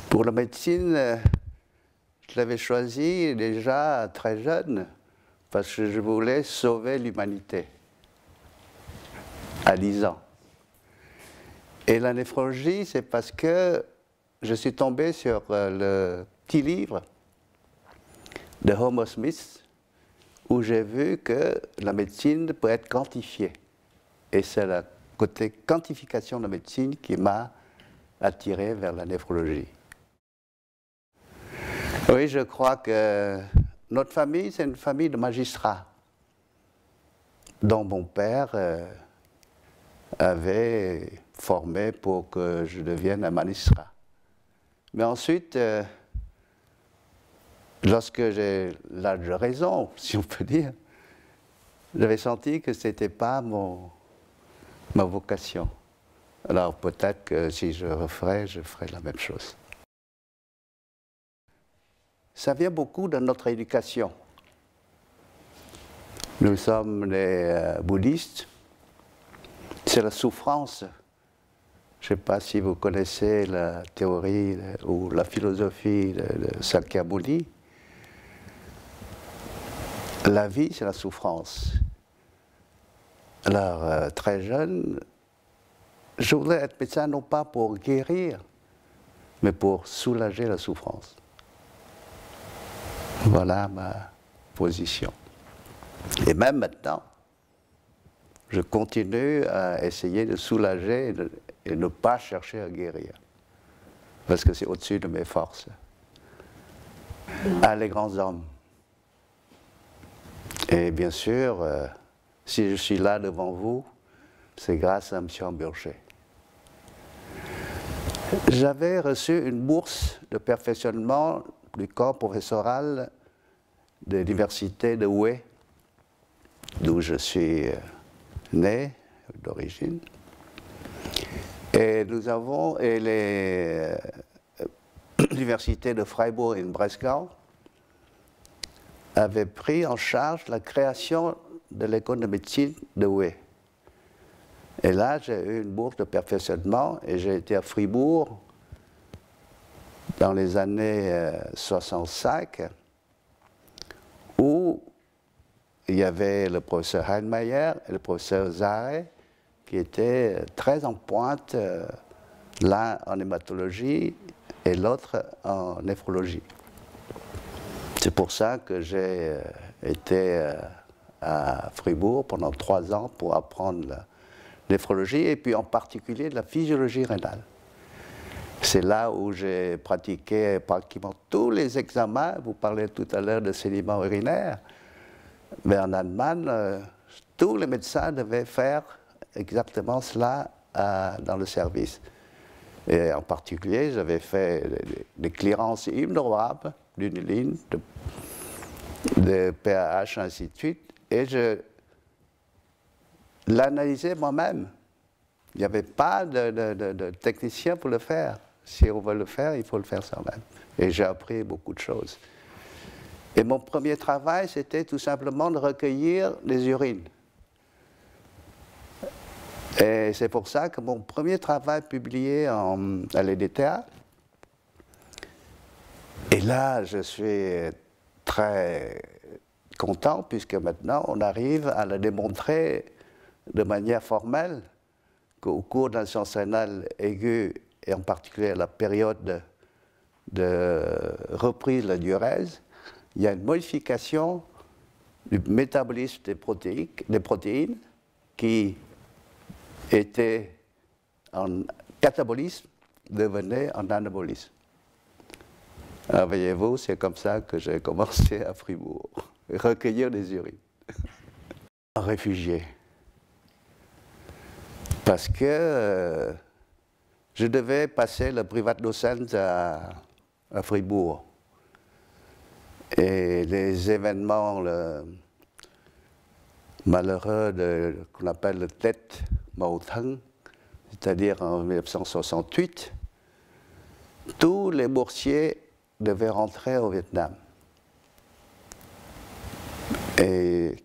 Pour la médecine, je l'avais choisi déjà très jeune parce que je voulais sauver l'humanité à 10 ans. Et la néphrologie, c'est parce que je suis tombé sur le petit livre de Homer Smith où j'ai vu que la médecine peut être quantifiée. Et c'est le côté quantification de la médecine qui m'a attiré vers la néphrologie. Oui, je crois que notre famille, c'est une famille de magistrats, dont mon père avait formé pour que je devienne un magistrat. Mais ensuite, lorsque j'ai l'âge de raison, si on peut dire, j'avais senti que ce n'était pas ma vocation. Alors peut-être que si je referais, je ferais la même chose. Ça vient beaucoup de notre éducation. Nous sommes des bouddhistes. C'est la souffrance. Je ne sais pas si vous connaissez la théorie ou la philosophie de Sakyamuni. La vie, c'est la souffrance. Alors, très jeune, je voulais être médecin non pas pour guérir, mais pour soulager la souffrance. Voilà ma position. Et même maintenant, je continue à essayer de soulager et ne pas chercher à guérir. Parce que c'est au-dessus de mes forces. Ah, les grands hommes. Et bien sûr, si je suis là devant vous, c'est grâce à M. Hamburger. J'avais reçu une bourse de perfectionnement du corps professoral de l'université de Hue, d'où je suis né, d'origine. Et nous avons l'université de Freiburg et Breslau avait pris en charge la création de l'école de médecine de Hue. Et là, j'ai eu une bourse de perfectionnement et j'ai été à Fribourg dans les années 65, où il y avait le professeur Heinmeier et le professeur Zare qui étaient très en pointe, l'un en hématologie et l'autre en néphrologie. C'est pour ça que j'ai été à Fribourg pendant 3 ans pour apprendre la néphrologie et puis en particulier la physiologie rénale. C'est là où j'ai pratiqué pratiquement tous les examens. Vous parlez tout à l'heure de sédiments urinaires. Mais en Allemagne, tous les médecins devaient faire exactement cela dans le service. Et en particulier, j'avais fait des clearances immemorables d'une ligne, de pH, ainsi de suite, et je l'analysais moi-même. Il n'y avait pas de technicien pour le faire. Si on veut le faire, il faut le faire soi-même. Et j'ai appris beaucoup de choses. Et mon premier travail, c'était tout simplement de recueillir les urines. Et c'est pour ça que mon premier travail publié à l'EDTA, et là, je suis très content, puisque maintenant, on arrive à le démontrer de manière formelle, qu'au cours d'un science rénale aiguë, et en particulier à la période de reprise de la diurèse, il y a une modification du métabolisme des protéines qui était en catabolisme, devenait en anabolisme. Alors voyez-vous, c'est comme ça que j'ai commencé à Fribourg, recueillir des urines. Réfugié. Parce que je devais passer le Privatdozent à Fribourg. Et les événements malheureux qu'on appelle le Tet Mao Thân, c'est-à-dire en 1968, tous les boursiers devaient rentrer au Vietnam. Et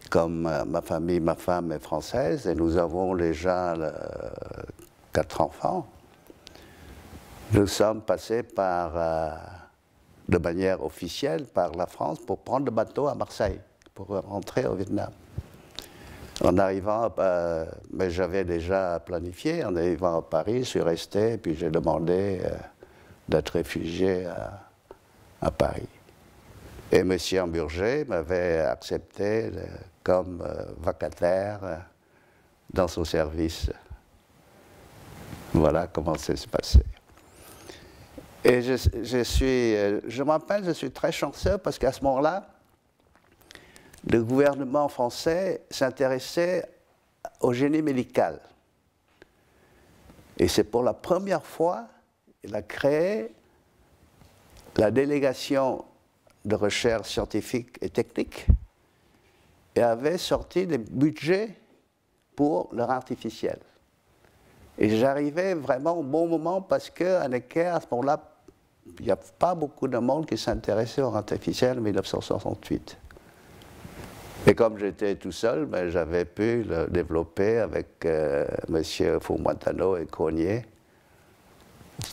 comme ma femme est française, et nous avons déjà 4 enfants, nous sommes passés de manière officielle par la France pour prendre le bateau à Marseille, pour rentrer au Vietnam. En arrivant, mais j'avais déjà planifié, en arrivant à Paris, je suis resté, puis j'ai demandé d'être réfugié à Paris. Et M. Hamburger m'avait accepté comme vacataire dans son service. Voilà comment ça s'est passé. Et je me rappelle, je suis très chanceux parce qu'à ce moment-là, le gouvernement français s'intéressait au génie médical. Et c'est pour la première fois qu'il a créé la délégation de recherche scientifique et technique et avait sorti des budgets pour le rein artificiel. Et j'arrivais vraiment au bon moment parce qu'à Necker, à ce moment-là, il n'y a pas beaucoup de monde qui s'intéressait au rein artificiel en 1968. Et comme j'étais tout seul, ben, j'avais pu le développer avec M. Foumontano et Cronier.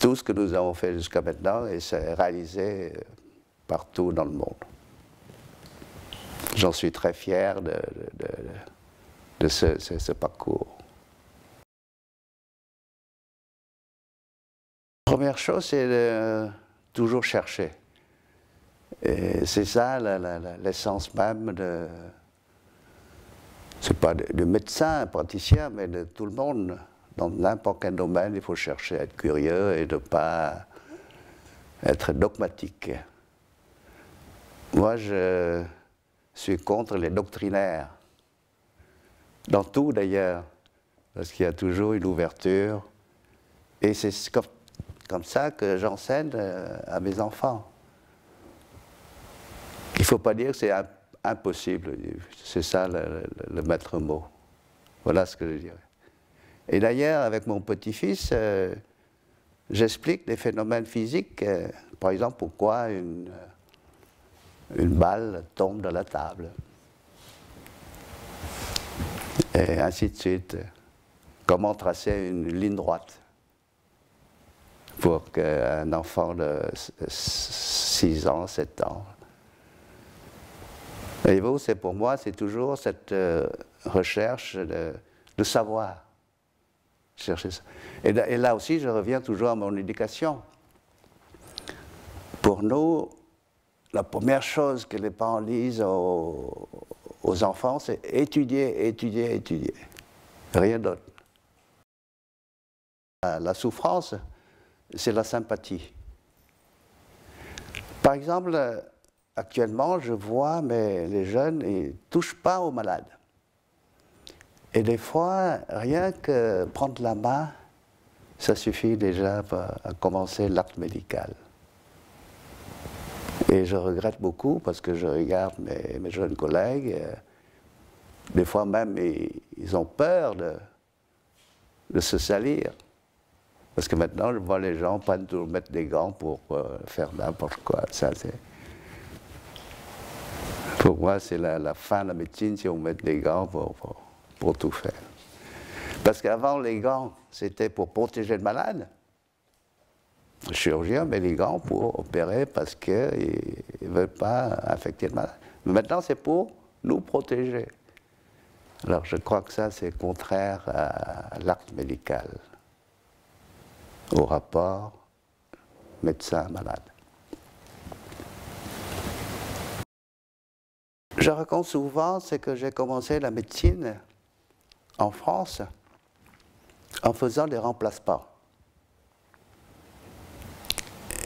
Tout ce que nous avons fait jusqu'à maintenant et c'est réalisé partout dans le monde. J'en suis très fier de ce parcours. La première chose, c'est de toujours chercher. C'est ça l'essence même de, c'est pas de médecin, praticien, mais de tout le monde. Dans n'importe quel domaine, il faut chercher à être curieux et de ne pas être dogmatique. Moi, je suis contre les doctrinaires. Dans tout d'ailleurs, parce qu'il y a toujours une ouverture. Et c'est comme ça que j'enseigne à mes enfants. Il ne faut pas dire que c'est impossible, c'est ça le maître mot. Voilà ce que je dirais. Et d'ailleurs, avec mon petit-fils, j'explique des phénomènes physiques, par exemple, pourquoi une balle tombe dans la table. Et ainsi de suite. Comment tracer une ligne droite pour qu'un enfant de 6 ans, 7 ans. Et vous, c'est pour moi, c'est toujours cette recherche de savoir. Chercher ça. Et là aussi, je reviens toujours à mon éducation. Pour nous, la première chose que les parents disent aux enfants, c'est étudier, étudier, étudier. Rien d'autre. La souffrance, c'est la sympathie. Par exemple, actuellement, je vois, mais les jeunes, ils ne touchent pas aux malades. Et des fois, rien que prendre la main, ça suffit déjà à commencer l'acte médical. Et je regrette beaucoup parce que je regarde mes jeunes collègues, des fois même ils ont peur de se salir. Parce que maintenant, je vois les gens pas toujours mettre des gants pour faire n'importe quoi. Ça, pour moi, c'est la fin de la médecine si on met des gants pour tout faire. Parce qu'avant, les gants, c'était pour protéger le malade. Le chirurgien met les gants pour opérer parce qu'il ne veut pas infecter le malade. Mais maintenant, c'est pour nous protéger. Alors, je crois que ça, c'est contraire à l'acte médical, au rapport médecin-malade. Je raconte souvent, c'est que j'ai commencé la médecine en France en faisant des remplacements.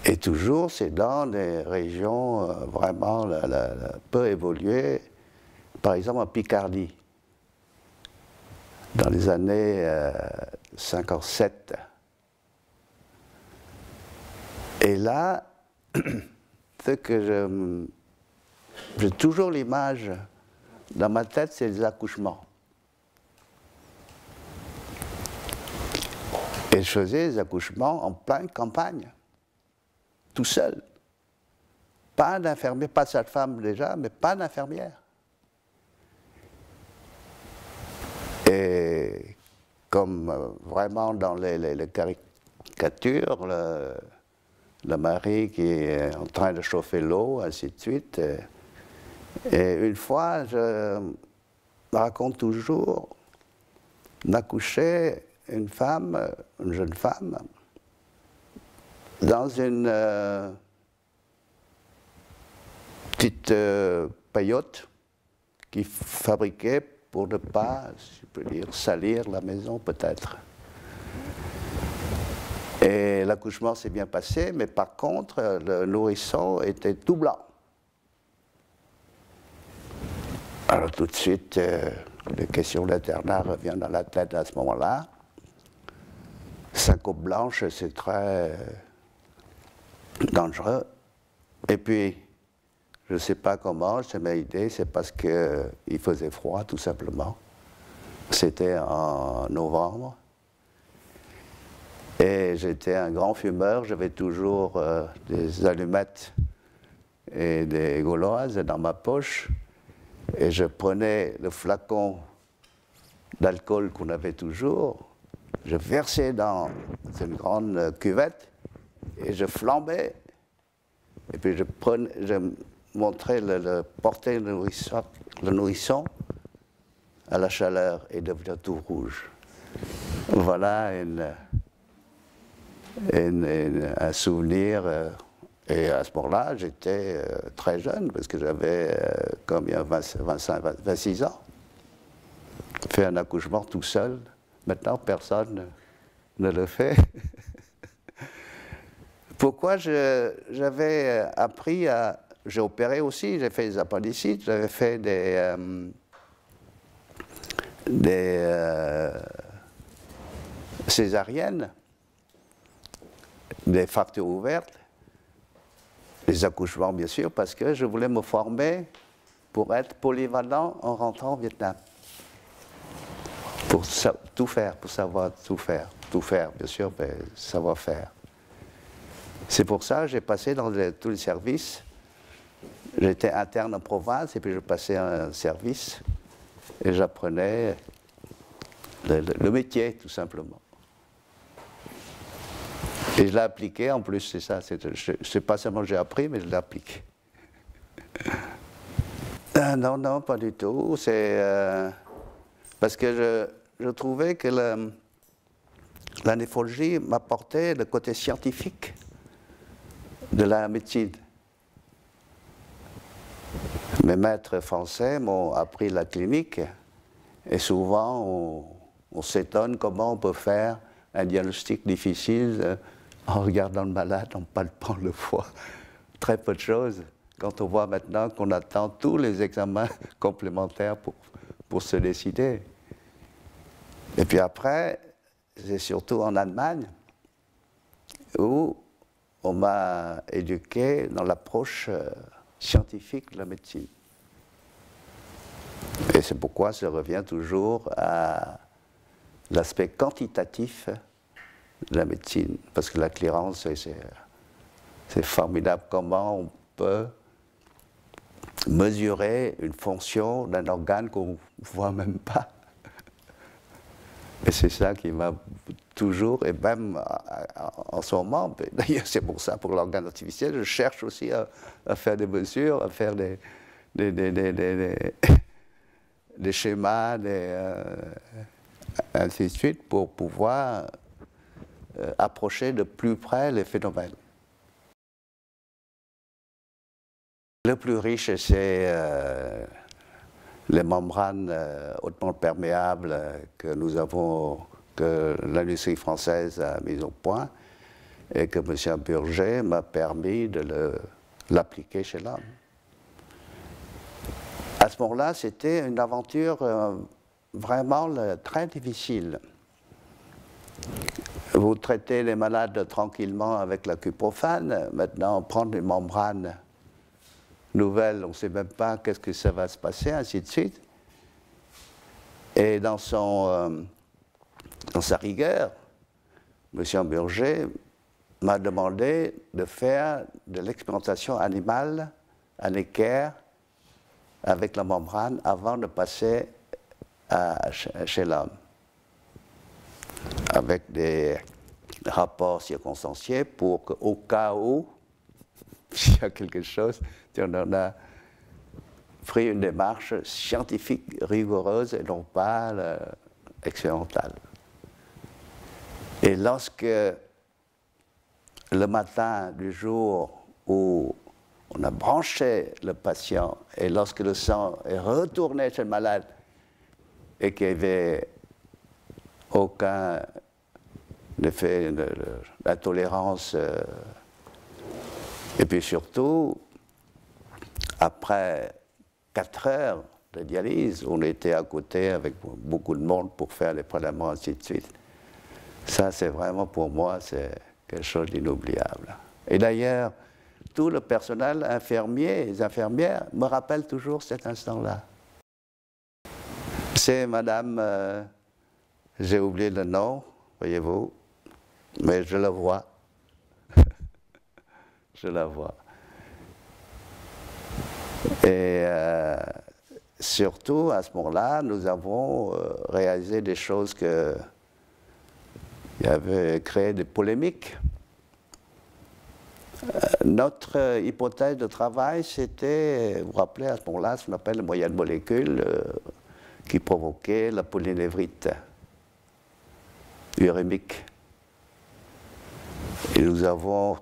Et toujours, c'est dans des régions vraiment peu évoluées, par exemple en Picardie, dans les années 57. Et là, ce que j'ai toujours l'image dans ma tête, c'est les accouchements. Et je faisais les accouchements en pleine campagne, tout seul. Pas d'infirmière, pas de sage-femme déjà, mais pas d'infirmière. Et comme vraiment dans les capture, le mari qui est en train de chauffer l'eau, ainsi de suite. Et une fois, je raconte toujours, on a couché une femme, une jeune femme, dans une petite paillote qui fabriquait pour ne pas, si je peux dire, salir la maison peut-être. Et l'accouchement s'est bien passé, mais par contre, le nourrisson était tout blanc. Alors tout de suite, les questions d'internat reviennent dans la tête à ce moment-là. Syncope blanche, c'est très dangereux. Et puis, je ne sais pas comment, c'est ma idée, c'est parce qu'il faisait froid, tout simplement. C'était en novembre. Et j'étais un grand fumeur, j'avais toujours des allumettes et des gauloises dans ma poche. Et je prenais le flacon d'alcool qu'on avait toujours, je versais dans une grande cuvette et je flambais. Et puis je montrais, portais le nourrisson à la chaleur et devenait tout rouge. Voilà un souvenir. Et à ce moment-là, j'étais très jeune, parce que j'avais combien, 26 ans. Fait un accouchement tout seul. Maintenant, personne ne le fait. Pourquoi j'avais appris à... J'ai opéré aussi, j'ai fait des appendicites, j'avais fait des césariennes, des fractures ouvertes, les accouchements bien sûr, parce que je voulais me former pour être polyvalent en rentrant au Vietnam. Pour tout faire, pour savoir tout faire. Tout faire, bien sûr, mais savoir faire. C'est pour ça que j'ai passé dans tous les services. J'étais interne en province et puis je passais un service et j'apprenais le métier, tout simplement. Et je l'ai appliqué en plus, c'est ça. C'est pas seulement que j'ai appris, mais je l'ai appliqué. Non, non, pas du tout. C'est parce que je trouvais que la néphrologie m'apportait le côté scientifique de la médecine. Mes maîtres français m'ont appris la clinique et souvent on s'étonne comment on peut faire un diagnostic difficile en regardant le malade, en palpant le foie. Très peu de choses quand on voit maintenant qu'on attend tous les examens complémentaires pour se décider. Et puis après, c'est surtout en Allemagne où on m'a éduqué dans l'approche scientifique de la médecine. Et c'est pourquoi je reviens toujours à l'aspect quantitatif de la médecine. Parce que la clairance, c'est formidable comment on peut mesurer une fonction d'un organe qu'on ne voit même pas. Et c'est ça qui m'a toujours, et même en ce moment, d'ailleurs c'est pour ça, pour l'organe artificiel, je cherche aussi à faire des mesures, à faire des schémas, ainsi de suite, pour pouvoir approcher de plus près les phénomènes. Le plus riche, c'est les membranes hautement perméables que nous avons, que l'industrie française a mis au point et que M. Burger m'a permis de l'appliquer chez l'homme. À ce moment-là, c'était une aventure vraiment très difficile. Vous traitez les malades tranquillement avec la cuprophane, maintenant prendre des membranes nouvelles, on ne sait même pas qu'est-ce que ça va se passer, ainsi de suite. Et dans sa rigueur, M. Burger m'a demandé de faire de l'expérimentation animale à l'équerre avec la membrane avant de passer chez l'homme. Avec rapports circonstanciés pour qu'au cas où il y a quelque chose, on en a pris une démarche scientifique rigoureuse et non pas expérimentale. Et lorsque le matin du jour où on a branché le patient et lorsque le sang est retourné chez le malade et qu'il n'y avait aucun effet d'intolérance, et puis surtout, après 4 heures de dialyse, on était à côté avec beaucoup de monde pour faire les prélèvements, ainsi de suite. Ça, c'est vraiment pour moi, c'est quelque chose d'inoubliable. Et d'ailleurs, tout le personnel infirmier, les infirmières, me rappellent toujours cet instant-là. C'est madame, j'ai oublié le nom, voyez-vous, mais je la vois. Je la vois. Et surtout, à ce moment-là, nous avons réalisé des choses qui avaient créé des polémiques. Notre hypothèse de travail, c'était, vous vous rappelez, à ce moment-là, ce qu'on appelle les moyennes molécules qui provoquaient la polynévrite urémique. Et nous avons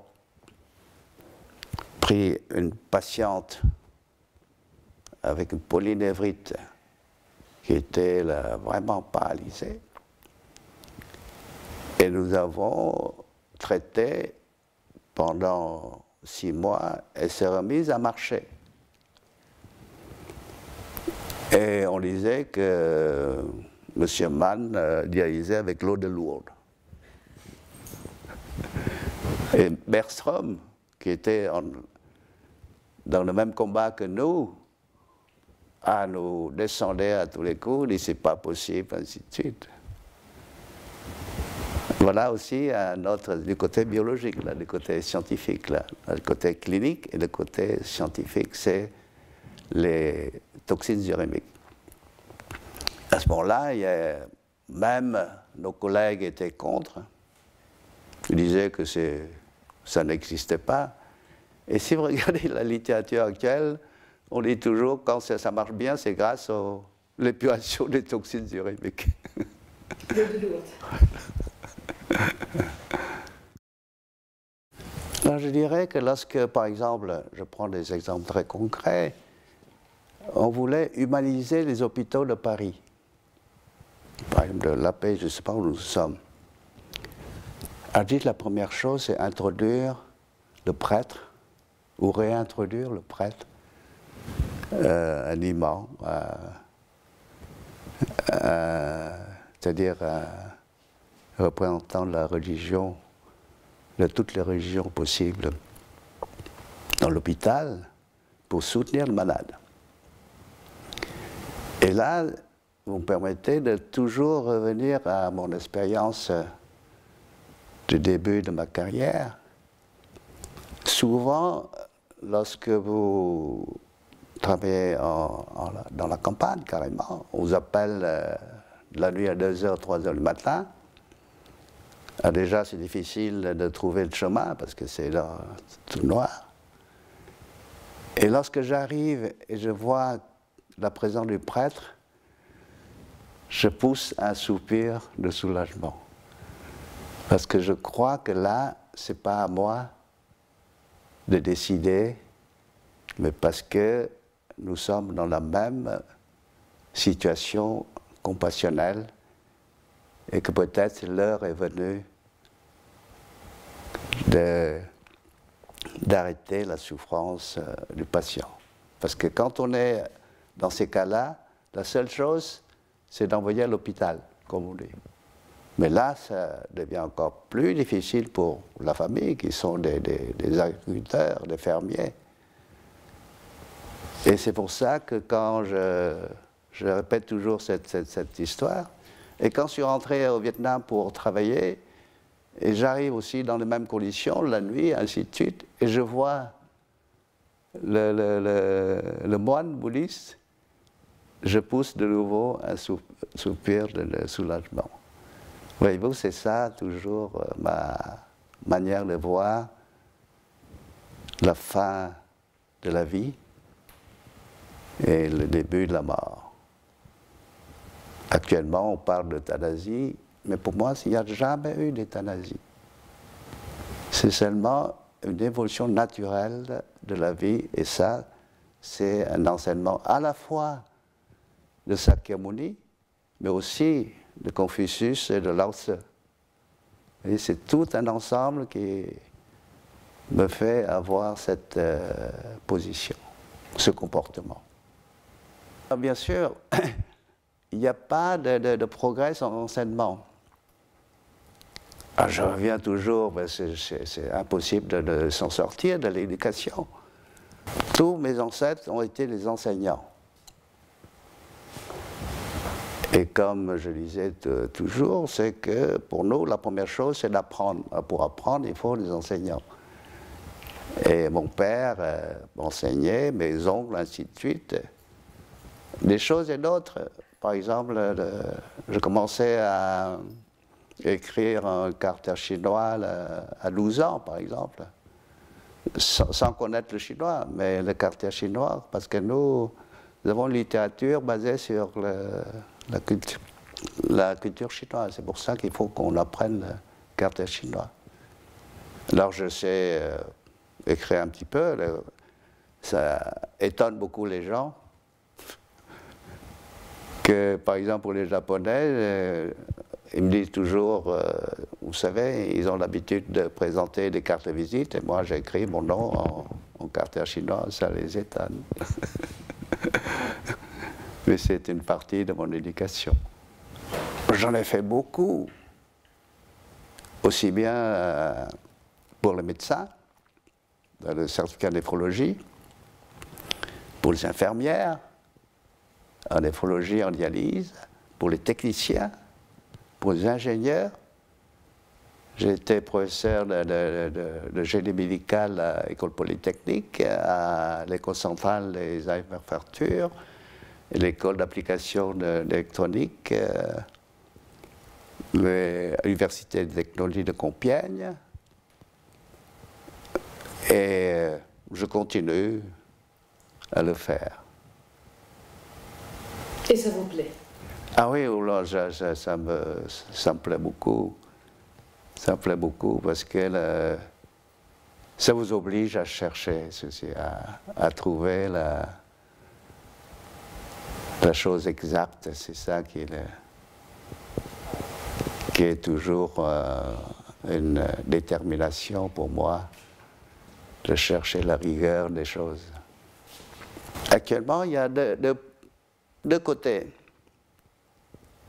pris une patiente avec une polynévrite qui était là, vraiment paralysée. Et nous avons traité pendant 6 mois, elle s'est remise à marcher. Et on disait que M. Mann dialysait avec l'eau de Lourdes. Et Bergström, qui était dans le même combat que nous descendait à tous les coups, dit c'est pas possible, ainsi de suite. Voilà aussi du côté biologique, là, du côté scientifique, là. Le côté clinique et le côté scientifique, c'est les toxines urémiques. À ce moment-là, même nos collègues étaient contre. Ils disaient que ça n'existait pas. Et si vous regardez la littérature actuelle, on dit toujours que quand ça marche bien, c'est grâce à l'épuration des toxines urémiques. Alors, je dirais que lorsque, par exemple, je prends des exemples très concrets, on voulait humaniser les hôpitaux de Paris. Par exemple, de l'AP, je ne sais pas où nous sommes. Alors, dites, la première chose, c'est introduire le prêtre, ou réintroduire le prêtre, un imam, c'est-à-dire un représentant de la religion, de toutes les religions possibles, dans l'hôpital, pour soutenir le malade. Et là, vous me permettez de toujours revenir à mon expérience du début de ma carrière. Souvent, lorsque vous travaillez dans la campagne, carrément, on vous appelle la nuit à 2h, 3h du matin. Alors déjà, c'est difficile de trouver le chemin parce que c'est là tout noir. Et lorsque j'arrive et je vois la présence du prêtre, je pousse un soupir de soulagement. Parce que je crois que là, ce n'est pas à moi de décider, mais parce que nous sommes dans la même situation compassionnelle et que peut-être l'heure est venue d'arrêter la souffrance du patient. Parce que quand on est dans ces cas-là, la seule chose, c'est d'envoyer à l'hôpital, comme on dit. Mais là, ça devient encore plus difficile pour la famille, qui sont des agriculteurs, des fermiers. Et c'est pour ça que quand je répète toujours cette histoire, et quand je suis rentré au Vietnam pour travailler, et j'arrive aussi dans les mêmes conditions, la nuit, ainsi de suite, et je vois le moine bouddhiste, je pousse de nouveau un soupir de soulagement. Voyez-vous, c'est ça toujours ma manière de voir la fin de la vie et le début de la mort. Actuellement, on parle d'euthanasie, mais pour moi, il n'y a jamais eu d'euthanasie. C'est seulement une évolution naturelle de la vie, et ça, c'est un enseignement à la fois de Sakyamuni, mais aussi de Confucius et de Lao Tse. Et c'est tout un ensemble qui me fait avoir cette position, ce comportement. Bien sûr, il n'y a pas de progrès sans enseignement. Alors je reviens toujours, c'est impossible de s'en sortir de l'éducation. Tous mes ancêtres ont été des enseignants. Et comme je disais toujours, c'est que pour nous, la première chose, c'est d'apprendre. Pour apprendre, il faut des enseignants. Et mon père m'enseignait, mes oncles, ainsi de suite. Des choses et d'autres. Par exemple, je commençais à écrire un caractère chinois à 12 ans, par exemple, sans connaître le chinois, mais le caractère chinois, parce que nous avons une littérature basée sur la culture chinoise. C'est pour ça qu'il faut qu'on apprenne le caractère chinois. Alors je sais écrire un petit peu, ça étonne beaucoup les gens, que par exemple pour les Japonais, ils me disent toujours, vous savez, ils ont l'habitude de présenter des cartes de visite, et moi j'écris mon nom en caractère chinois, ça les étonne. Mais c'est une partie de mon éducation. J'en ai fait beaucoup, aussi bien pour les médecins, dans le certificat de néphrologie, pour les infirmières, en néphrologie, en dialyse, pour les techniciens, pour les ingénieurs. J'ai été professeur de génie médical à l'École Polytechnique, à l'École centrale des manufactures, l'École d'application d'électronique, l'Université de technologie de Compiègne. Et je continue à le faire. Et ça vous plaît? Ah oui, ça me plaît beaucoup. Ça me plaît beaucoup parce que ça vous oblige à chercher, à trouver la chose exacte. C'est ça qui est toujours une détermination pour moi, de chercher la rigueur des choses. Actuellement, il y a deux côtés.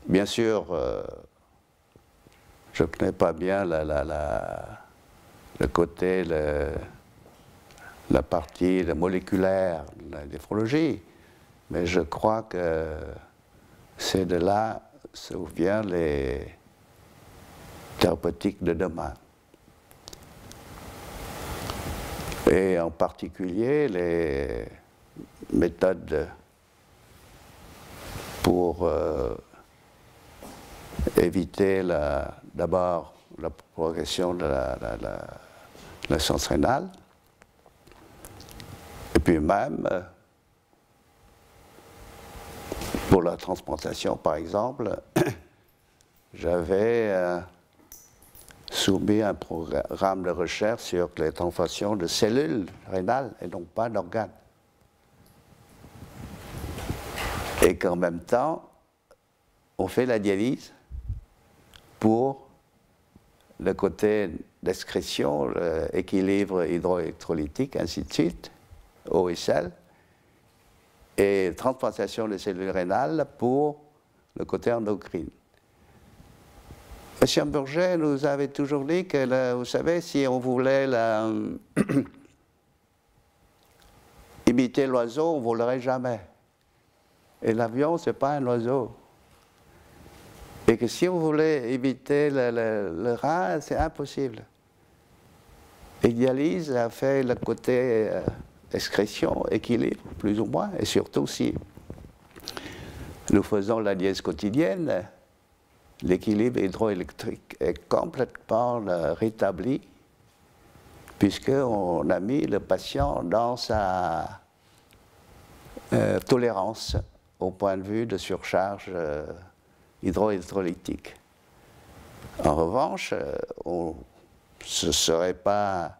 Bien sûr, je ne connais pas bien le côté, la partie moléculaire de la néphrologie, mais je crois que c'est de là où viennent les thérapeutiques de demain. Et en particulier les méthodes pour éviter d'abord la progression de l'insuffisance rénale, et puis même pour la transplantation par exemple, j'avais soumis un programme de recherche sur les transplantations de cellules rénales et non pas d'organes. Et qu'en même temps, on fait la dialyse pour le côté d'excrétion, l'équilibre hydroélectrolytique, ainsi de suite, eau et sel, et transplantation de cellules rénales pour le côté endocrine. M. Bourget nous avait toujours dit que, vous savez, si on voulait imiter l'oiseau, on ne volerait jamais. Et l'avion, ce n'est pas un oiseau. Et que si vous voulez éviter le rein, c'est impossible. Et dialyse a fait le côté excrétion, équilibre, plus ou moins, et surtout si nous faisons la dièse quotidienne, l'équilibre hydroélectrique est complètement rétabli, puisqu'on a mis le patient dans sa tolérance au point de vue de surcharge hydroélectrolytique. En revanche, ce ne serait pas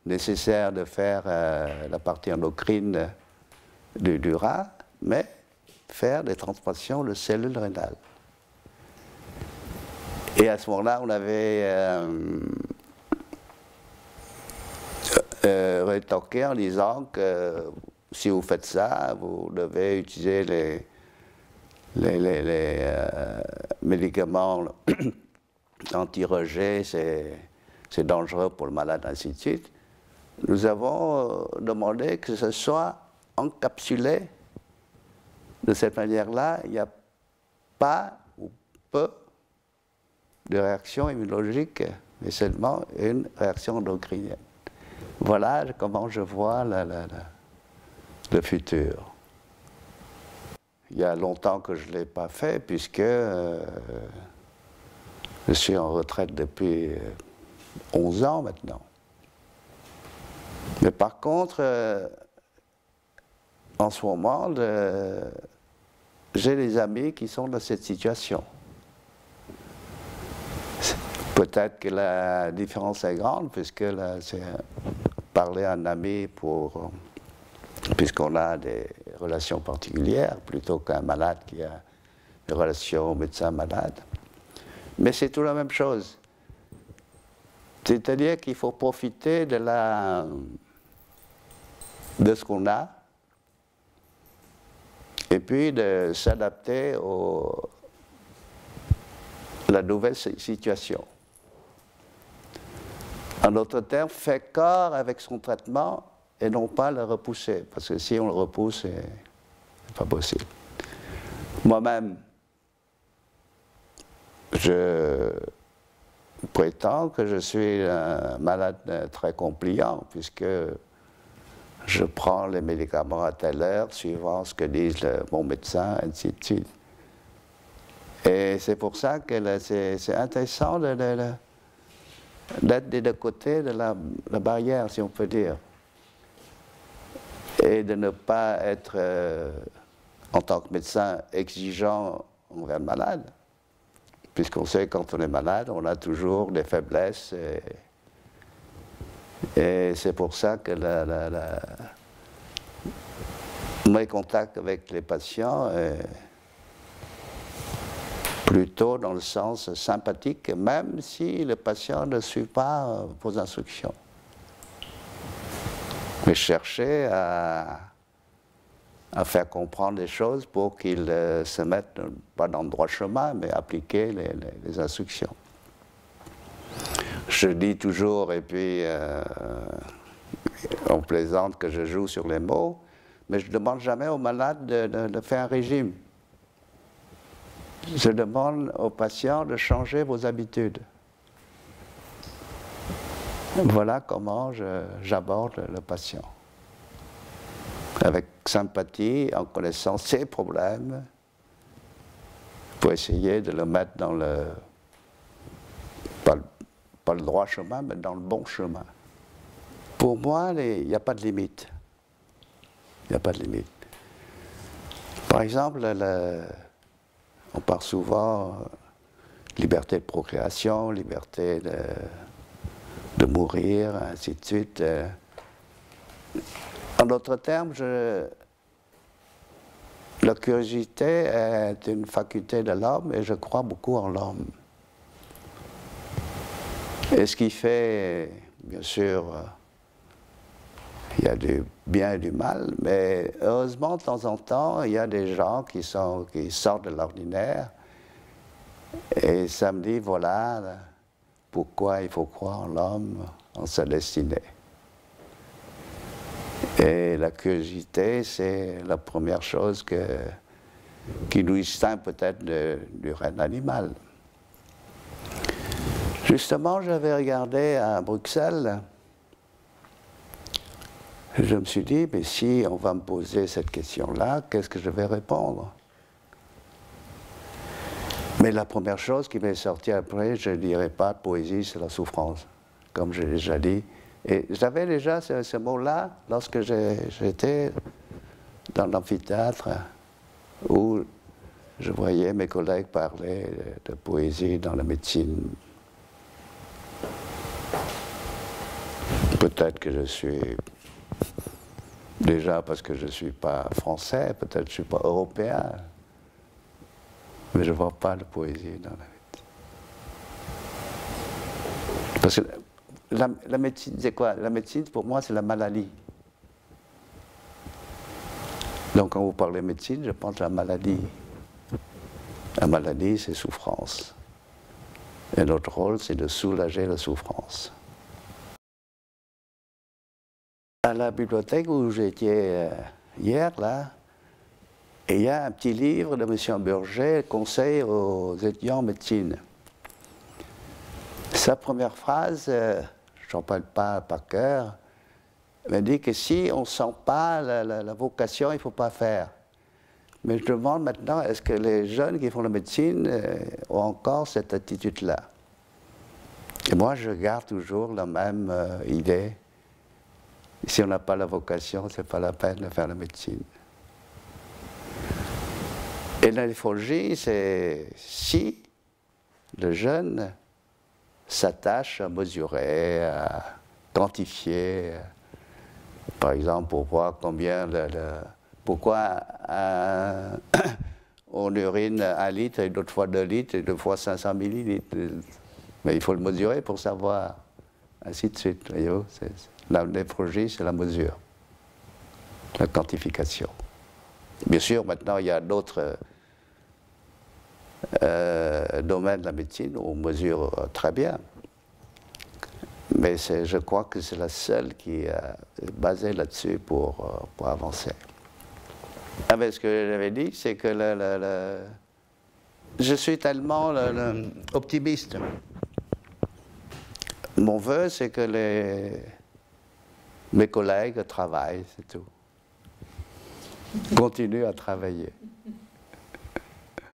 nécessaire de faire la partie endocrine du rat, mais faire des transplantations de cellules rénales. Et à ce moment-là, on avait rétorqué en disant que si vous faites ça, vous devez utiliser les médicaments anti-rejet, c'est dangereux pour le malade, ainsi de suite. Nous avons demandé que ce soit encapsulé de cette manière-là. Il n'y a pas ou peu de réaction immunologique, mais seulement une réaction endocrinienne. Voilà comment je vois le futur. Il y a longtemps que je ne l'ai pas fait, puisque je suis en retraite depuis 11 ans maintenant. Mais par contre, en ce moment, j'ai des amis qui sont dans cette situation. Peut-être que la différence est grande, puisque là, c'est parler à un ami puisqu'on a des relations particulières, plutôt qu'un malade qui a des relations médecin-malade. Mais c'est tout la même chose. C'est-à-dire qu'il faut profiter de ce qu'on a, et puis de s'adapter à la nouvelle situation. En d'autres termes, faire corps avec son traitement et non pas le repousser, parce que si on le repousse, c'est pas possible. Moi-même, je prétends que je suis un malade très compliant, puisque je prends les médicaments à telle heure, suivant ce que dit mon médecin, ainsi de suite. Et c'est pour ça que c'est intéressant d'être des deux côtés de la barrière, si on peut dire. Et de ne pas être, en tant que médecin, exigeant envers le malade. Puisqu'on sait que quand on est malade, on a toujours des faiblesses. Et c'est pour ça que mes contacts avec les patients est plutôt dans le sens sympathique, même si le patient ne suit pas vos instructions. Mais chercher à faire comprendre les choses pour qu'ils se mettent, pas dans le droit chemin, mais appliquer les instructions. Je dis toujours, et puis on plaisante que je joue sur les mots, mais je ne demande jamais aux malades de faire un régime. Je demande aux patients de changer vos habitudes. Voilà comment j'aborde le patient. Avec sympathie, en connaissant ses problèmes, pour essayer de le mettre dans pas le droit chemin, mais dans le bon chemin. Pour moi, il n'y a pas de limite. Il n'y a pas de limite. Par exemple, on parle souvent liberté de procréation, liberté de mourir, ainsi de suite. En d'autres termes, la curiosité est une faculté de l'homme et je crois beaucoup en l'homme. Et ce qui fait, bien sûr, il y a du bien et du mal, mais heureusement, de temps en temps, il y a des gens qui sortent de l'ordinaire et ça me dit, voilà, pourquoi il faut croire en l'homme, en sa destinée. Et la curiosité, c'est la première chose qui nous distingue peut-être du règne animal. Justement, j'avais regardé à Bruxelles, je me suis dit, mais si on va me poser cette question-là, qu'est-ce que je vais répondre? Mais la première chose qui m'est sortie après, je ne dirais pas poésie, c'est la souffrance, comme j'ai déjà dit. Et j'avais déjà ce mot-là lorsque j'étais dans l'amphithéâtre où je voyais mes collègues parler de poésie dans la médecine. Peut-être que je suis, déjà parce que je ne suis pas français, peut-être que je ne suis pas européen, mais je ne vois pas de poésie dans la médecine. Parce que la médecine, c'est quoi? La médecine, pour moi, c'est la maladie. Donc quand vous parlez médecine, je pense à la maladie. La maladie, c'est souffrance. Et notre rôle, c'est de soulager la souffrance. À la bibliothèque où j'étais hier, là, il y a un petit livre de M. Burger, Conseil aux étudiants en médecine. Sa première phrase, je n'en parle pas par cœur, me dit que si on ne sent pas la vocation, il ne faut pas faire. Mais je demande maintenant, est-ce que les jeunes qui font la médecine ont encore cette attitude-là? Et moi, je garde toujours la même idée. Si on n'a pas la vocation, ce n'est pas la peine de faire la médecine. Et la néphrologie, c'est si le jeune s'attache à mesurer, à quantifier, par exemple, pour voir combien pourquoi on urine 1 litre, et d'autres fois 2 litres, et 2 fois 500 millilitres. Mais il faut le mesurer pour savoir, ainsi de suite. Voyez-vous, la néphrologie, c'est la mesure, la quantification. Bien sûr, maintenant, il y a d'autres domaines de la médecine où on mesure très bien. Mais je crois que c'est la seule qui est basée là-dessus pour avancer. Ah ben, ce que j'avais dit, c'est que je suis tellement optimiste. Mon vœu, c'est que mes collègues travaillent, c'est tout. Continuent à travailler.